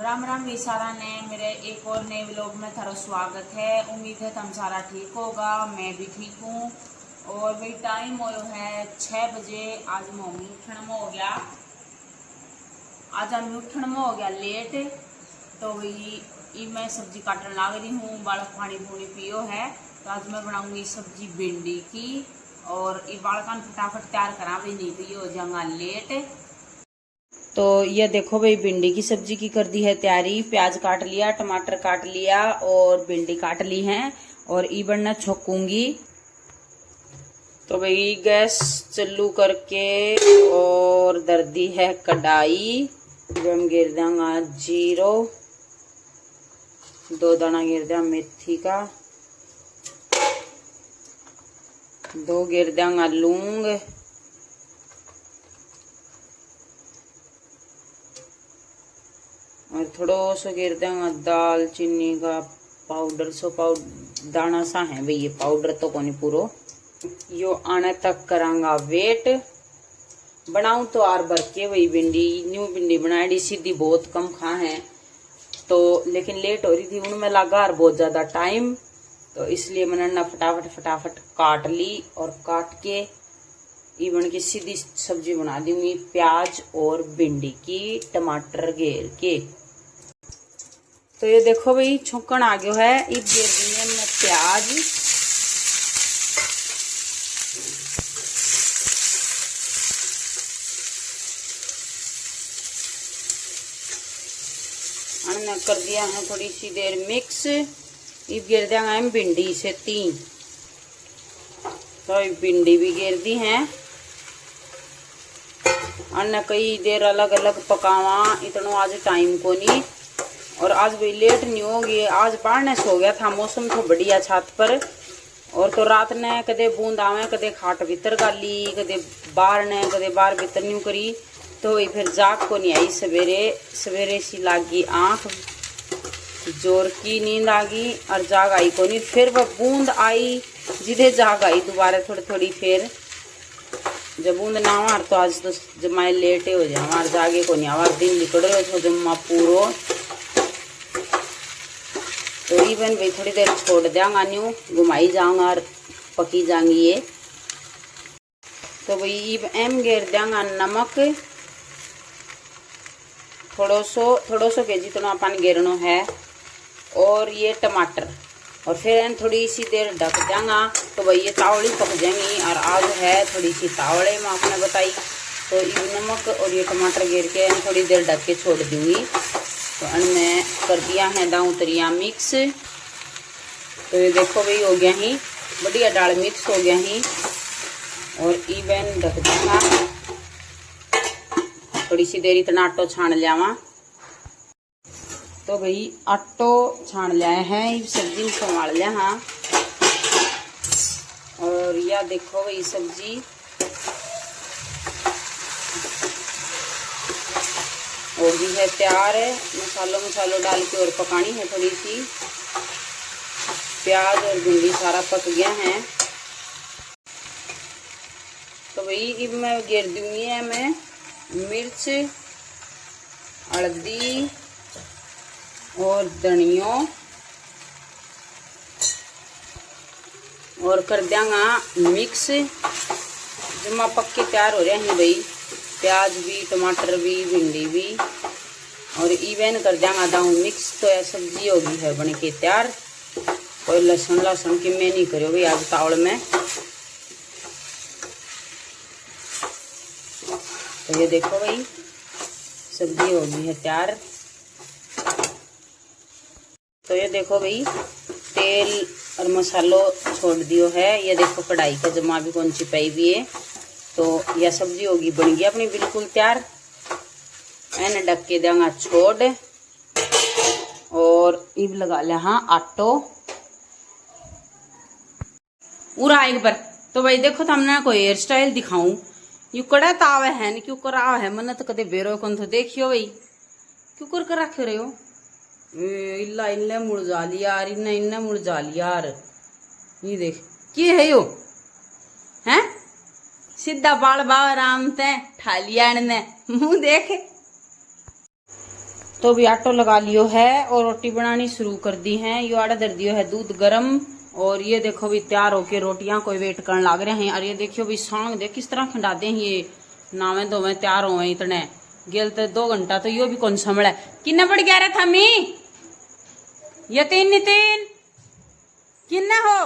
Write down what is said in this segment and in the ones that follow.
राम राम भी सारा ने मेरे एक और नए व्लॉग में थारा स्वागत है। उम्मीद है तुम सारा ठीक होगा, मैं भी ठीक हूँ। और भाई टाइम हो है 6 बजे। आज मम्मी उठन में हो गया, आज हम उठन में हो गया लेट। तो भाई मैं सब्जी काटने लग रही हूँ, बालक पानी पूनी पियो है। तो आज मैं बनाऊंगी सब्जी भिंडी की और ये बालका फटाफट तैयार करा भी नहीं तो ये हो जाऊंगा लेट। तो ये देखो भाई भिंडी की सब्जी की कर दी है तैयारी। प्याज काट लिया, टमाटर काट लिया और भिंडी काट ली है और ई बनना छोकूंगी। तो भाई गैस चालू करके और दर दी है कढ़ाई। हम गिर देंगे जीरो, 2 दाना गिर देंगे मेथी का, 2 गिर देंगे लौंग, और थोड़ा सा गिर देंगे दालचीनी का पाउडर। सो दाना सा है भाई, ये पाउडर तो कोनी पूरो। यो आने तक करांगा वेट। बनाऊं तो आर भर के वही भिंडी, न्यू भिंडी बनाई सीधी बहुत कम खा है तो, लेकिन लेट हो रही थी उनमें लगा और बहुत ज्यादा टाइम, तो इसलिए मैंने ना फटाफट काट ली और काट के इवन की सीधी सब्जी बना दूंगी प्याज और भिंडी की टमाटर घेर के। तो ये देखो भाई छौंकन आ गयो है, इब घेर दिए मैं प्याज। हमने कर दिया है थोड़ी सी देर मिक्स। इब घेर देंगे हम भिंडी से 3, तो भिंडी भी घेर दी है। अन्य कई देर अलग अलग पकावा, इतना आज टाइम को नहीं। और आज भी लेट नहीं होगी, आज पढ़ने सो गया था, मौसम तो बढ़िया छत पर। और तो रात ने कदे बूंद आवे, कदे खाट भीतर गाली, कदे बाहर ने कदे बाहर भीतर न्यू करी, तो वही फिर जाग को नहीं आई। सवेरे सी लागी आंख, जोर की नींद आ गई और जाग आई को नहीं। फिर वह बूंद आई, जिधे जाग आई दोबारा थोड़ी थोड़ी। फिर जब बूंद ना आवार तो आज तो जमाए लेटे हो जाए, हमारे जागे को नहीं आवार दिन निकल रहे हो जमा पूरो। तो इवन भाई थोड़ी देर छोड़ देंगा, न्यू घुमाई जाऊंगा और पकी जाएंगी ये। तो भाई इब एम घेर देंगा नमक, थोड़ो सो के जितना अपन घेरनो है, और ये टमाटर। और फिर थोड़ी सी देर ढक देंगा तो भाई ये तावड़ी पक जाएंगी। और आज है थोड़ी सी तावड़े में आपने बताई, तो ये नमक और ये टमाटर घेर के थोड़ी देर ढक के छोड़ दूंगी। तो इनमें कर दिया है दाऊ तरिया मिक्स। तो ये देखो भाई हो गया ही बढ़िया, दाल मिक्स हो गया ही। और इवन ढक देंगा थोड़ी सी देर, इतना आटो छान लियावा। तो भाई आटो छान लिया है, सब्जी संभाल लिया। हाँ, और यह देखो भाई सब्जी हो गई है तैयार है। मसालो डाल के और पकानी है थोड़ी सी। प्याज और भिंडी सारा पक गया है। तो भाई अब मैं घेर दूंगी है मैं मिर्च, हल्दी और धनिया, और कर देंगे मिक्स। जमा पक्के तैयार हो रहे हैं भाई, प्याज भी, टमाटर भी, भिंडी भी, और इवन कर देंगे दाऊ मिक्स। तो यह सब्जी होगी है बन के तैयार। कोई लहसुन की मैं नहीं करो भाई आज तावड़ में। तो ये देखो भाई सब्जी होगी है तैयार। तो ये देखो भाई तेल और मसालो छोड़ दियो है। ये देखो कढ़ाई का जमा भी कौन सी पाई हुई है। तो यह सब्जी होगी बन गई अपनी बिल्कुल तैयार। मैंने ढक के देंगे छोड़, और इब लगा लिया हाँ आटो पूरा एक बार। तो भाई देखो तो हमने कोई हेयर स्टाइल दिखाऊं, यू कड़ा तावे है क्यों कराव है मन तो कदे बेरो कौन तो देखियो भाई क्यों कर रखे रहे हो। इल्ला इन्ने मुरझा लिया यार, इन्ने मुरझा लिया यार। ये देख क्या है यो हैं, सीधा बाल बाव आराम ते ठा लिया ने मुंह देख। तो भी आटो लगा लियो है और रोटी बनानी शुरू कर दी है। यो आटा धर दियो है दूध गरम और ये देखो भी तैयार होके रोटियां कोई वेट करने लग रहे हैं। और ये देखियो भी सांग देख किस तरह खिंडा दे ये नावे धोवे तैयार हो इतने गेल तो 2 घंटा तो यो भी कौन संभला किन्ने बढ़ गया रे थमी यतीन नितिन किन्ने हो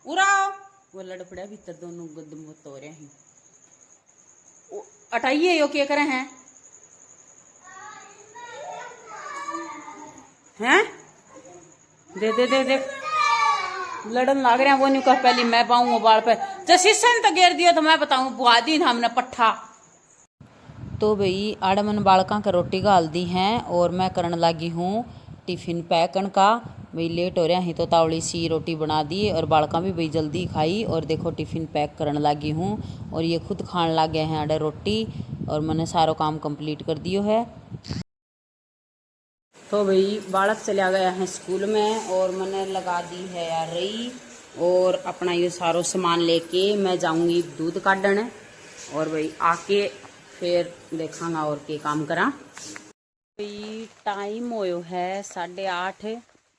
उड़ाओ वो लड़ पड़ा भीतर दोनों गदम हो रहे हैं। अटाइए यो क्या करे हैं हैं दे दे दे दे लड़न लाग रहे हैं। वो नहीं कहा पहले मैं पाऊंगा बाल पे जब शीशे ने तो घेर दिया तो मैं बताऊं बुआ दी हमने पट्ठा। तो भाई आड़े मन बालका का रोटी गाल दी है और मैं करने लगी हूँ टिफिन पैकन का। भाई लेट हो रहा है तो तावड़ी सी रोटी बना दी और बालका भी भाई जल्दी खाई और देखो टिफिन पैक करने लगी हूँ और ये खुद खाने लग गए हैं आड़े रोटी और मैंने सारा काम कंप्लीट कर दियो है। तो भाई बालक चला गया है स्कूल में और मैंने लगा दी है यार रही और अपना ये सारो सामान लेके मैं जाऊंगी दूध काटने और भाई आके फिर देखांगा और के काम करा। भाई टाइम होयो है 8:30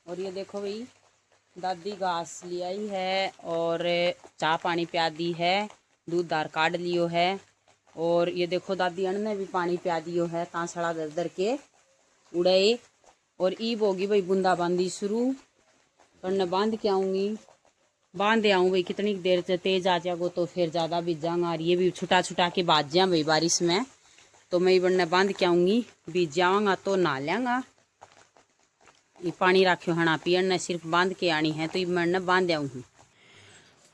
और ये देखो भाई दादी घास ले आई है और चाय पानी पिया दी है दूध दार काट लियो है और ये देखो दादी अन्न ने भी पानी पिया दियो है तांसड़ा दर दर के उड़े और ईब होगी भाई बूंदाबांदी शुरू करने बांध के आऊँगी बांध आऊँ भाई कितनी देर से तेज आ जाएगो तो फिर ज़्यादा बीत जाऊँगा और ये भी छुटा छुटा के बाज जाए भाई बारिश में तो मैं बनने बांध के आऊँगी बीत जाऊँगा तो नहा लेंगा। ये पानी रखियो हना पियन ने सिर्फ बांध के आनी है तो ये मैं बांध आऊँगी।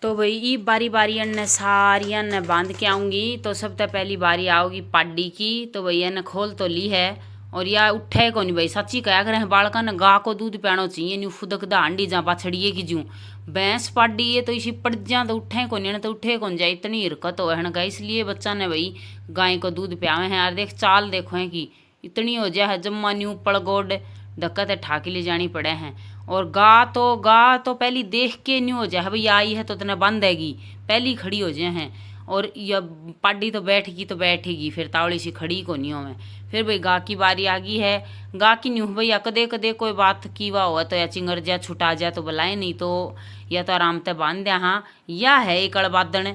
तो भाई ये बारी बारी ने सारी ने बांध के आऊँगी तो सबसे पहली बारी आओगी पाडी की। तो भैया ने खोल तो ली है और या उठे को नहीं भाई सच्ची कहा करे बालका ने गा को दूध पियानो चाहिए न्यू फुदक दांडी जा पाछड़िए की जूँ भैंस पाडी है तो इसी पड़ जा तो उठे को नहीं तो उठे कौन जाए इतनी हिरकत हो है इसलिए बच्चा ने भाई गाय को दूध पियावे हैं यार देख चाल देखो है कि इतनी हो जाए है जम्मा न्यू पड़गोड धक्कत ठाकी ले जानी पड़े हैं और गा तो पहली देख के न्यू हो जाए भाई आई है तो इतना बांधेगी पहली खड़ी हो जाए हैं और यह पाडी तो बैठेगी फिर तावड़ी सी खड़ी को नहीं हो मैं फिर भाई गा की बारी आ गई है गा की न्यू भैया कदे कदे कोई बात की हुआ हो तो या चिंगर जा छुटा जा तो बुलाए नहीं तो या तो आराम से बांध दिया हाँ या है एक बादन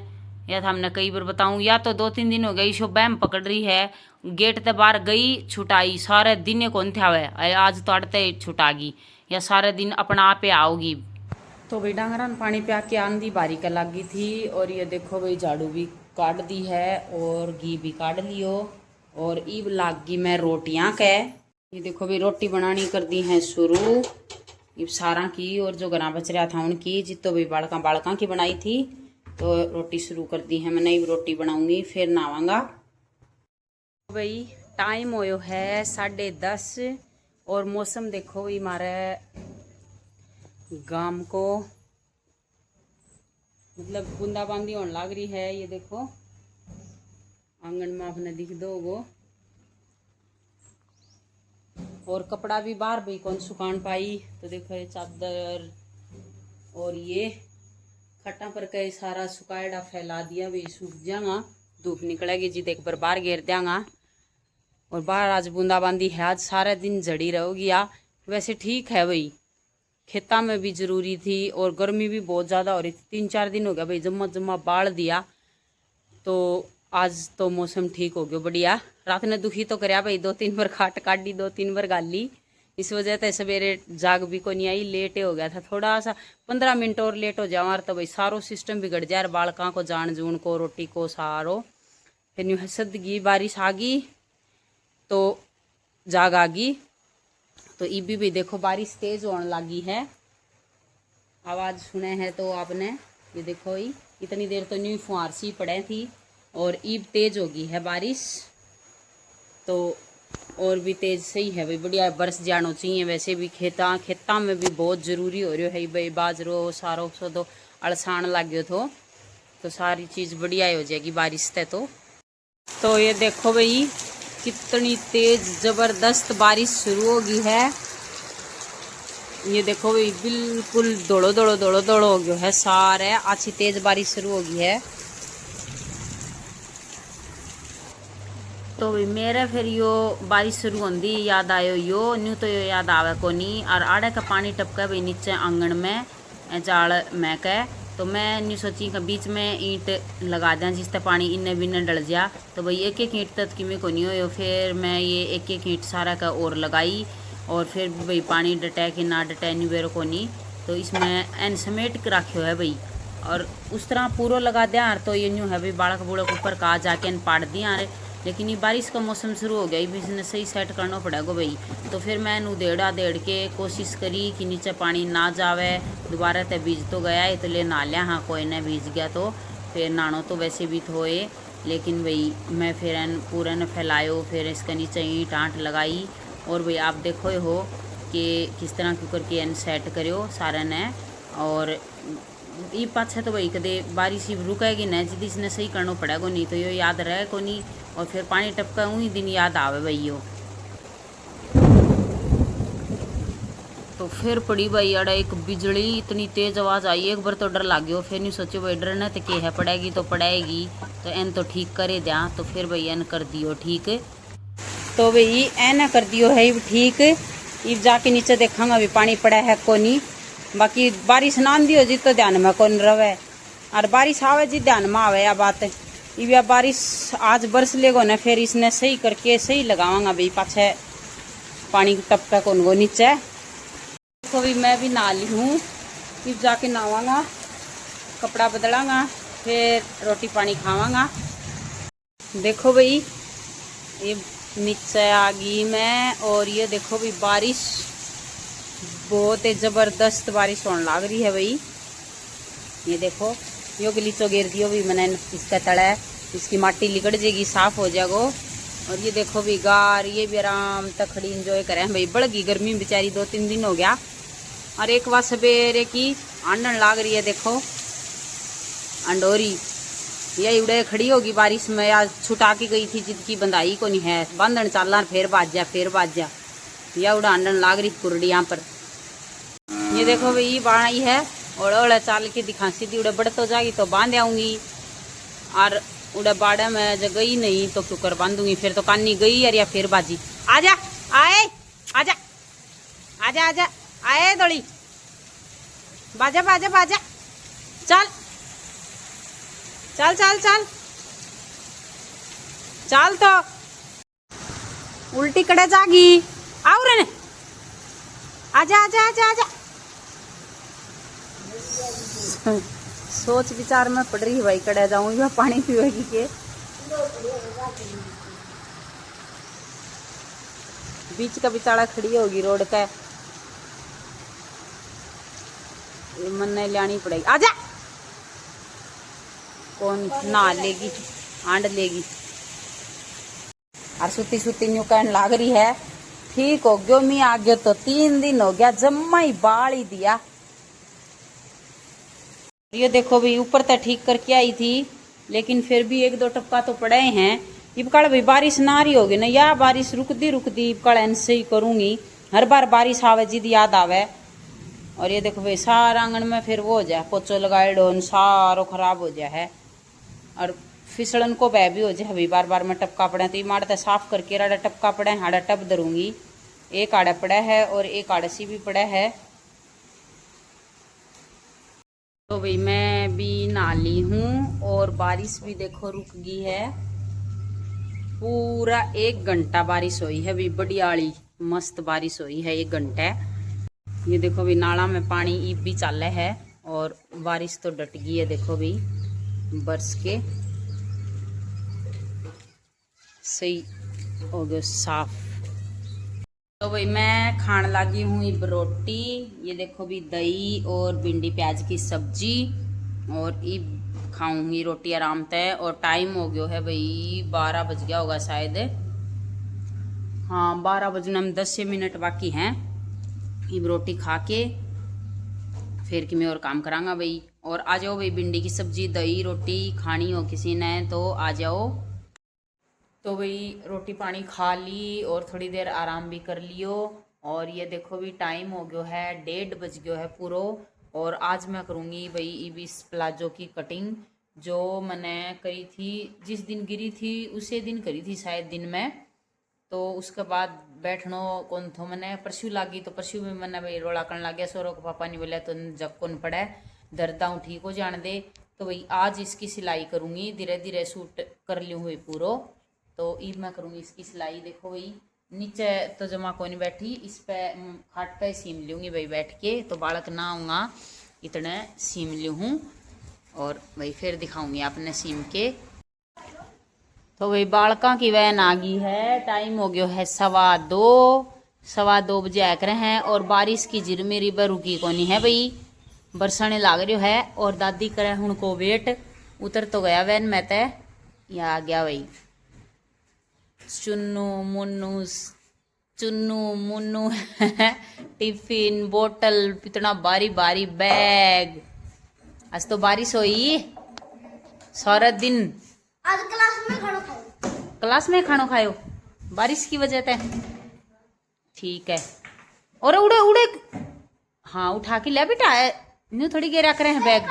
या तो हमने कई बार बताऊँ या तो 2-3 दिन हो गई शो बैम पकड़ रही है गेट ते बाहर गई छुटाई सारे दिन कौन था वह आज तो अड़ते छुटागी या सारे दिन अपना आप आओगी। तो भाई डांगरा पानी पिया के आंधी बारी का लगी थी और ये देखो भाई झाड़ू भी काट दी है और घी भी काट लियो और ईब लाग गई मैं रोटियां के ये देखो भाई रोटी बनानी कर दी है शुरू इब सारा की और जो गना बच रहा था उनकी जितो भी बालका की बनाई थी तो रोटी शुरू कर दी है मैंने इब रोटी बनाऊंगी फिर नहावांगा। भाई टाइम होयो है 10:30 और मौसम देखो भाई हमारे गांव को मतलब बूंदाबांदी होने लग रही है। ये देखो आंगन में आपने दिख दोगो और कपड़ा भी बाहर भाई कौन सुखान पाई तो देखो ये चादर और ये खट्टा पर कई सारा सुखाएड़ा फैला दिया भाई सूख जाएगा धूप निकलेगी जी देख पर बाहर घेर देंगा और बाहर आज बूंदाबांदी है आज सारे दिन जड़ी रहोगी या वैसे ठीक है भाई खेता में भी जरूरी थी और गर्मी भी बहुत ज़्यादा हो रही थी 3-4 दिन हो गया भाई जम्मा बाढ़ दिया तो आज तो मौसम ठीक हो गया बढ़िया। रात ने दुखी तो कराया भाई 2-3 बार खाट काटी 2-3 बार गाली इस वजह से सवेरे जाग भी को नहीं आई लेट हो गया था थोड़ा सा 15 मिनट और लेट हो जाओ तो भाई सारो सिस्टम बिगड़ जाए बालका को जान जून को रोटी को सारो फिर यूँ हसदगी बारिश आ गई तो जाग आ गई तो ईबी भी देखो बारिश तेज होने लगी है आवाज़ सुने हैं तो आपने ये देखो ही इतनी देर तो न्यू फुहार सी पड़े थी और ईब तेज होगी है बारिश तो और भी तेज सही है भाई बढ़िया बरस जानो चाहिए वैसे भी खेता में भी बहुत ज़रूरी हो रही है भाई बाजरो सारो सो तो अड़साण लग गयो तो सारी चीज़ बढ़िया हो जाएगी बारिश से तो ये देखो भाई कितनी तेज ज़बरदस्त बारिश शुरू होगी है। ये देखो भाई बिल्कुल दौड़ो हो गया है सारे अच्छी तेज बारिश शुरू होगी है तो भी मेरे फिर यो बारिश शुरू होंदी याद आयो यो न्यू तो यो याद आवे को नहीं। और आड़े का पानी टपका भाई नीचे आंगन में जाल में के, तो मैं न्यू सोची का बीच में ईंट लगा दें जिससे पानी इन्ने बिन्ने डल जा। तो भाई एक एक ईंट तक किमें को नहीं हो, फिर मैं ये एक एक ईंट सारा का और लगाई। और फिर भाई पानी डटे कि ना डटे न्यू बेरो को नहीं, तो इसमें एन समेट के रखो है भाई। और उस तरह पूरा लगा दिया तो ये न्यू है भाई बाड़क बूढ़क ऊपर का जाके एन पाड़ दिया। लेकिन ये बारिश का मौसम शुरू हो गया, इसने सही सेट करना पड़ेगा भाई। तो फिर मैं नू देड़ के कोशिश करी कि नीचे पानी ना जावे। दोबारा तो भीज तो गया इसलिए ना लिया, हाँ कोई ना भीज गया तो फिर नानो तो वैसे भी थोए। लेकिन भाई मैं फिर पूरे ने फैलायो, फिर इसके नीचे ईंट आंट लगाई। और भाई आप देखो हो कि किस तरह क्यों करके एन सेट करो सारे ने। और ये पाछे तो भाई कदे बारिश ही रुकेगी ना जिदी इसने सही करना पड़ेगा, नहीं तो यो याद रहे को नहीं। और फिर पानी टपका उन्हीं दिन याद आवे भाई यो। तो फिर पड़ी भाई अड़ा एक बिजली इतनी तेज आवाज आई, एक बार तो डर लग गयो। फिर नहीं सोचो भाई डरने तो के है, पड़ेगी तो पड़ेगी, तो एन तो ठीक करे दिया। तो फिर भाई एन कर दियो ठीक। तो भाई एन कर दियो है ठीक। इब जाके नीचे देखांगा अभी पानी पड़ा है को नहीं। बाकी बारिश ना दियो जी तो ध्यान में कौन रवे, और बारिश आवे जी ध्यान में आवे। या बात इब बारिश आज बरस लेगो ना, फिर इसने सही करके सही लगावांगा भाई पाछे पानी टपका कौन गो नीचे। तो भी मैं भी नहा ली हूँ, इब जाके नहावांगा, कपड़ा बदलांगा, फिर रोटी पानी खावांगा। देखो भाई ये नीचे आ गई मैं, और ये देखो भी बारिश बहुत ही जबरदस्त बारिश होने लग रही है भाई। ये देखो यो गलीचो गिर दियो भी मैंने, इसका तड़ा है, इसकी माटी लिकड़ जाएगी, साफ हो जाएगा। और ये देखो भी गार, ये भी आराम तक खड़ी इंजॉय करें भाई। बड़गी गर्मी बेचारी 2-3 दिन हो गया। और एक बार सवेरे की आंडन लाग रही है, देखो अंडोरी ये उड़े खड़ी होगी बारिश में। आज छुटा के गई थी जिनकी बंधाई को नहीं है, बांधन चालना फिर बाज जा या उड़ा आंडन लाग रही कुरड़ी यहाँ पर। ये देखो भाई बाई है, और ओड़ा चाल के दिखा सीधी उड़े बढ़ तो जाएगी तो बांध आऊंगी। और उड़े बाड़े में जब गई नहीं तो क्यों कर बांधूंगी, फिर तो कानी गई यार, या फिर बाजी। आजा आए आजा आजा आजा आए दौड़ी बाजा बाजा बाजा, चल चल चल चल चल, तो उल्टी कड़े जागी। आओ रे आजा आजा आजा आजा। सोच विचार में पड़ रही है भाई, कड़े जाऊंगी पानी पीएगी के। बीच का बिचारा खड़ी होगी रोड का, मन नहीं लानी पड़ेगी। आजा कौन ना लेगी, आंड लेगी। और सुती सुती न्यू कहने लाग रही है ठीक हो गयो मी आ गयो, तो 3 दिन हो गया जम्मा ही बाल ही दिया। ये देखो भाई ऊपर तक ठीक करके आई थी, लेकिन फिर भी 1-2 टपका तो पड़े हैं। इब कल भाई बारिश ना रही होगी ना, या बारिश रुकती इब कल ऐसे ही करूंगी। हर बार बारिश आवे जिद याद आवे। और ये देखो भाई सारा आंगन में फिर वो हो जाए, पोचो लगाए डोन सारो खराब हो जाए है। और फिसलन को बह भी हो जाए भाई, बार बार में टपका पड़े तो माड़ते साफ करके राडा टपका पड़े, हाड़ा टप धरूंगी। एक आड़ा पड़ा है और एक आड़सी भी पड़ा है। तो भाई मैं भी नहा ली हूँ, और बारिश भी देखो रुक गई है। पूरा 1 घंटा बारिश हुई है भाई, बढ़ियाली मस्त बारिश हुई है 1 घंटा। ये देखो भाई नाला में पानी ईब भी चल है, और बारिश तो डट गई है देखो भाई बरस के सही हो गया साफ। तो भाई मैं खाने लगी हूँ इब रोटी। ये देखो भी दही और भिंडी प्याज की सब्जी, और इब खाऊंगी रोटी आराम से। और टाइम हो गया है भाई 12 बज गया होगा शायद, हाँ 12 बजने में 10 मिनट बाकी हैं। इब रोटी खा के फिर कि मैं और काम करांगा भाई। और आ जाओ भाई भिंडी की सब्जी दही रोटी खानी हो किसी ने तो आ जाओ। तो भाई रोटी पानी खा ली और थोड़ी देर आराम भी कर लियो। और ये देखो भी टाइम हो गयो है 1:30 बज गयो है पूरो। और आज मैं करूँगी भाई इस प्लाजो की कटिंग, जो मैंने करी थी, जिस दिन गिरी थी उसे दिन करी थी शायद दिन में। तो उसके बाद बैठनो कौन थो, मैंने परसू लागी तो परसू में मैंने भाई रोला करने लग गया। सोरो को पापा नहीं बोला तो जब कौन पड़ा दर्दा हूँ ठीक हो जाने दे। तो भाई आज इसकी सिलाई करूँगी, धीरे धीरे सूट कर लूँ हुई पूरो। तो ईब मैं करूँगी इसकी सिलाई। देखो भाई नीचे तो जमा कोई नहीं बैठी, इस पे खाट पे सीम लूँगी भाई बैठ के, तो बालक ना आऊँगा इतने सीम लूँ हूँ। और भाई फिर दिखाऊंगी आपने सीम के। तो भाई बालका की वैन आ गई है, टाइम हो गया है 2:15 बजे आकर हैं। और बारिश की झिरमिरी रुकी कोनी है भाई, बरसाने लाग रही है। और दादी करे हूं को वेट, उतर तो गया वैन में ते, या आ गया भाई चुन्नू मुन्नू टिफिन बोतल, इतना बारी बारी बैग। आज तो बारिश हुई सारा दिन। आज क्लास में खाना खायो बारिश की वजह से। ठीक है। और उड़े उड़े हाँ उठा के ले बेटा, न्यू थोड़ी गेरा करे हैं बैग।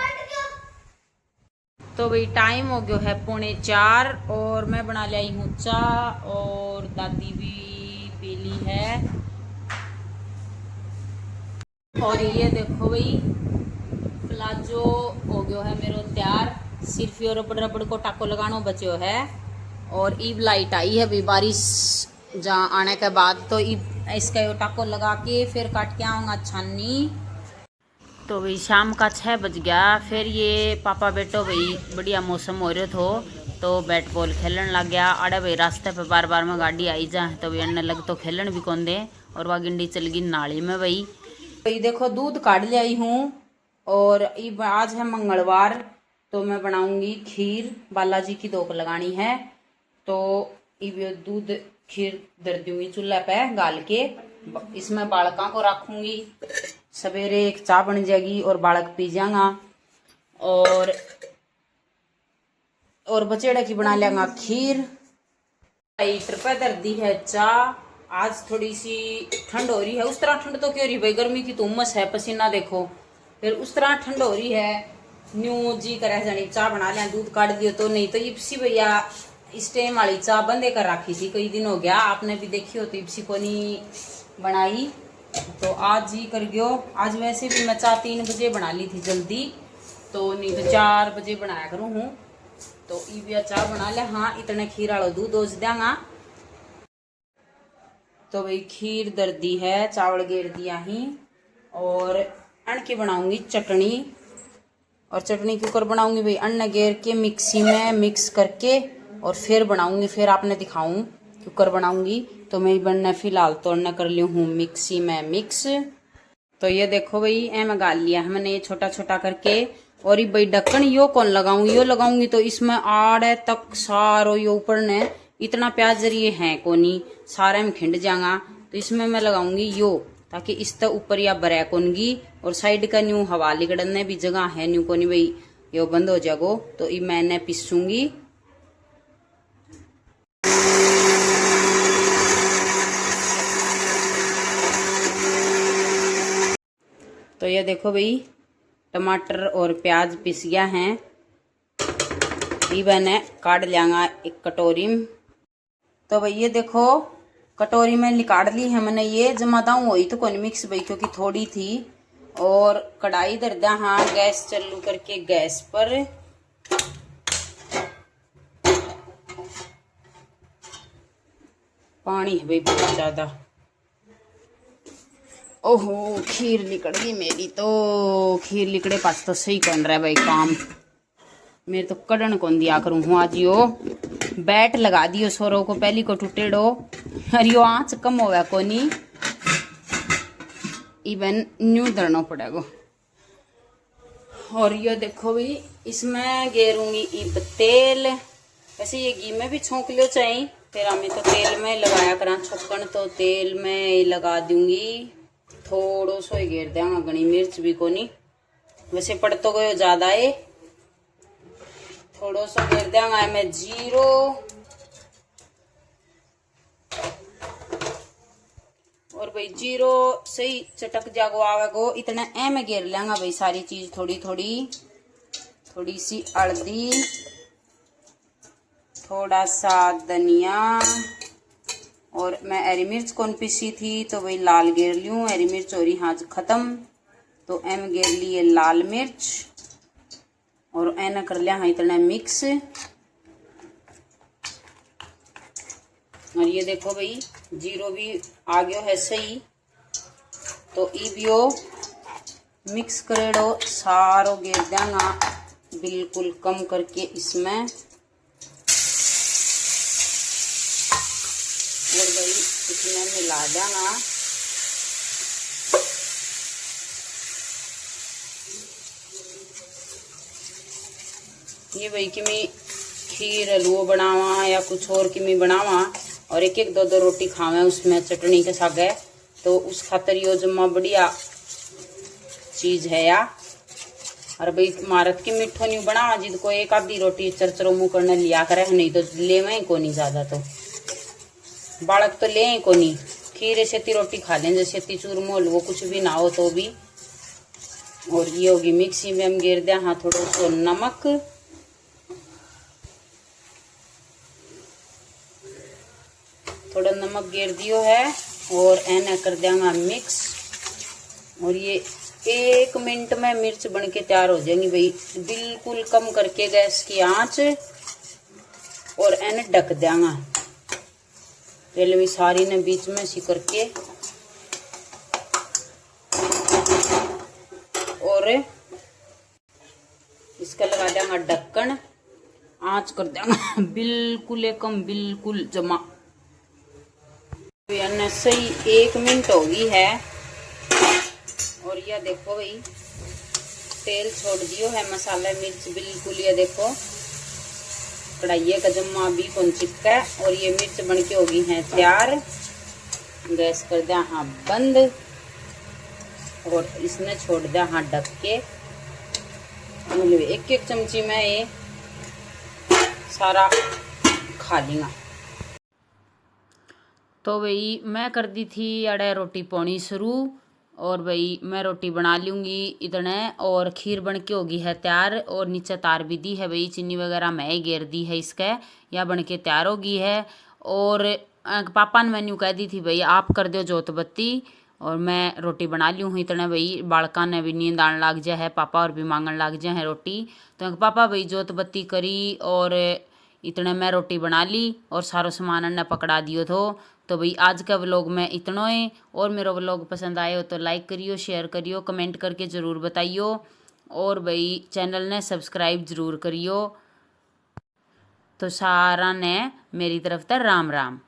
तो भाई टाइम हो गया है 3:45 और मैं बना लाई हूँ चाय, और दादी भी पी ली है। और ये देखो भाई प्लाजो हो गयो है मेरो तैयार, सिर्फ यो रबड़ रबड़ को टाको लगानो बच्यो है। और ईब लाइट आई है भाई बारिश जहाँ आने के बाद, तो ईब इसका यो टाको लगा के फिर काट के आऊँगा छानी। तो भाई शाम का 6 बज गया। फिर ये पापा बेटो भाई बढ़िया मौसम हो रहा थो तो बैट बॉल खेलन लग गया। अरे भाई रास्ते पे बार बार में गाड़ी आई जाए तो भाई अन्य लग तो खेलन भी कौन दे। और वह गिंडी चल गई नाली में भाई। देखो दूध काट ले आई हूँ। और आज है मंगलवार तो मैं बनाऊंगी खीर, बालाजी की धोख लगानी है। तो दूध खीर दर दूंगी चूल्हा पे गाल के, इसमें बालका को रखूंगी। सवेरे एक चाय बन जाएगी और बालक पी जाएगा। और बचेड़ा की बना लेंगा खीर। हीटर पे दर दी है चाय। आज थोड़ी सी ठंड हो रही है, उस तरह ठंड तो क्यों रही भाई, गर्मी की तो उमस है, पसीना देखो। फिर उस तरह ठंड हो रही है, न्यू जी करे जानी चाय बना लिया, दूध काट दियो। तो नहीं तो इप्सी भैया इस टाइम वाली चाय बंदे कर रखी थी, कई दिन हो गया, आपने भी देखी हो तो इप्सी को नहीं बनाई। तो आज ही कर गयो। आज वैसे भी मैं चाय 3 बजे बना ली थी जल्दी, तो नहीं तो 4 बजे बनाया करूँ हूँ। तो इबिया चाय बना लिया। हाँ इतने खीर वाला दूध ओज देंगा। तो भाई खीर दर दी है, चावल गेर दिया ही। और अन्न की बनाऊंगी चटनी। और चटनी कुकर बनाऊंगी भाई, अन्न गेर के मिक्सी में मिक्स करके और फिर बनाऊंगी। फिर आपने दिखाऊं कुकर बनाऊंगी। तो मैं बनना फिलहाल तो अन्न कर ली हूँ मिक्सी में मिक्स। तो ये देखो भाई मैं गाल लिया है मैंने ये छोटा छोटा करके। और ये भाई ढक्कन यो कौन लगाऊंगी, यो लगाऊंगी तो इसमें आड़े तक सारो यो ऊपर ने इतना प्याज जरिए है कोनी, सारे में खिंड जाएगा। तो इसमें मैं लगाऊंगी यो, ताकि इस तक ऊपर या बरै कोनगी। और साइड का न्यू हवा लिकड़ने भी जगह है न्यू कोनी भाई, यो बंद हो जागो। तो ये मैंने पीसूंगी। तो ये देखो भाई टमाटर और प्याज पिस गया है, ये मैंने काट लियांगा एक कटोरी में। तो भाई ये देखो कटोरी में निकाल ली है मैंने। ये जमाता हूँ वही तो कौन मिक्स भाई, क्योंकि थोड़ी थी। और कढ़ाई धर दिया, हाँ गैस चालू करके गैस पर। पानी है भाई बहुत ज्यादा। ओहो खीर निकल गई मेरी, तो खीर निकले पास तो सही कर रहा है भाई काम। मेरे तो कड़न कौन दिया करूँ हूँ आज। यो बैट लगा दियो सोरो को पहली को टूटेड़ो। अरे यो आँच कम होगा कोनी, इवन न्यू धरना पड़ेगा। और ये देखो भाई इसमें गेरूंगी इब तेल। वैसे ये घी में भी छोंक लियो चाहिए, फिर हमें तो तेल में लगाया करा छोकन। तो तेल में लगा दूंगी थोड़ो सो घेर देंगा, घनी मिर्च भी कोनी, वैसे पड़ तो गयो ज्यादा है। थोड़ो सो घेर देंगा मैं जीरो। और भाई जीरो सही चटक जागो आवेगो, इतना में घेर लेंगा भाई सारी चीज थोड़ी थोड़ी। थोड़ी सी हल्दी, थोड़ा सा धनिया, और मैं हरी मिर्च कौन पीसी थी तो वही लाल गेर लूँ। हरी मिर्च हो रही आज खत्म, तो एम गेर लिए लाल मिर्च और एना कर लिया हाँ इतना मिक्स। और ये देखो भाई जीरो भी आ गयो है सही, तो इबियो मिक्स करेडो सारो गेर देंगा बिल्कुल कम करके इसमें। और भाई इसमें मिला देंगा ये भाई कि मैं खीर हलवो बनावा या कुछ और कि मैं बनावा और एक एक दो दो रोटी खावे उसमें चटनी के सागे, तो उस खातर यो जम्मा बढ़िया चीज है या। और भाई मारत की मिठो नहीं बनावा जिद को एक आधी रोटी चरचरो मुँह करने लिया करे, नहीं तो ले में को नहीं ज्यादा, तो बालक तो ले को नहीं। खीर सेती रोटी खा लें जैसे चूरमो हलवो कुछ भी ना हो तो भी। और ये होगी मिक्सी में हम गिर दिया हाँ थोड़ा सो नमक, थोड़ा नमक गिर दियो है और एने कर देंगे मिक्स। और ये 1 मिनट में मिर्च बन के तैयार हो जाएंगी भाई। बिल्कुल कम करके गैस की आंच और एने ढक देंगे। पहले भी सारी ने बीच में सी करके और इसका लगा देंगे ढक्कन, आंच कर देंगे बिल्कुल कम, बिल्कुल जमा। सही 1 मिनट हो गई है और यह देखो भाई तेल छोड़ दियो है, मसाला मिर्च बिल्कुल ये देखो कढ़ाई का जम्मा भी कौन चिपका है। और ये मिर्च बन के होगी है तैयार। गैस कर दिया हाँ बंद और इसने छोड़ दिया हाँ ढक के। एक एक चमची में ये सारा खा लेंगा। तो भाई मैं कर दी थी अड़े रोटी पौनी शुरू, और भाई मैं रोटी बना लूँगी इतने, और खीर बन के होगी है तैयार। और नीचे तार भी दी है भाई, चीनी वगैरह मैं ही घेर दी है इसके, या बन के तैयार होगी है। और पापा ने मैंने कह दी थी भाई आप कर दो जोत बत्ती, और मैं रोटी बना ली हूँ इतने। भाई बालका ने भी नींद आने लग जाए है, पापा और भी मांगने लग जाए है रोटी, तो पापा भाई जोत बत्ती करी और इतने मैं रोटी बना ली और सारो सामान ने पकड़ा दियो तो भाई आज का व्लॉग में इतना है। और मेरा व्लॉग पसंद आए हो तो लाइक करियो, शेयर करियो, कमेंट करके ज़रूर बताइयो, और भाई चैनल ने सब्सक्राइब ज़रूर करियो। तो सारा ने मेरी तरफ तक राम राम।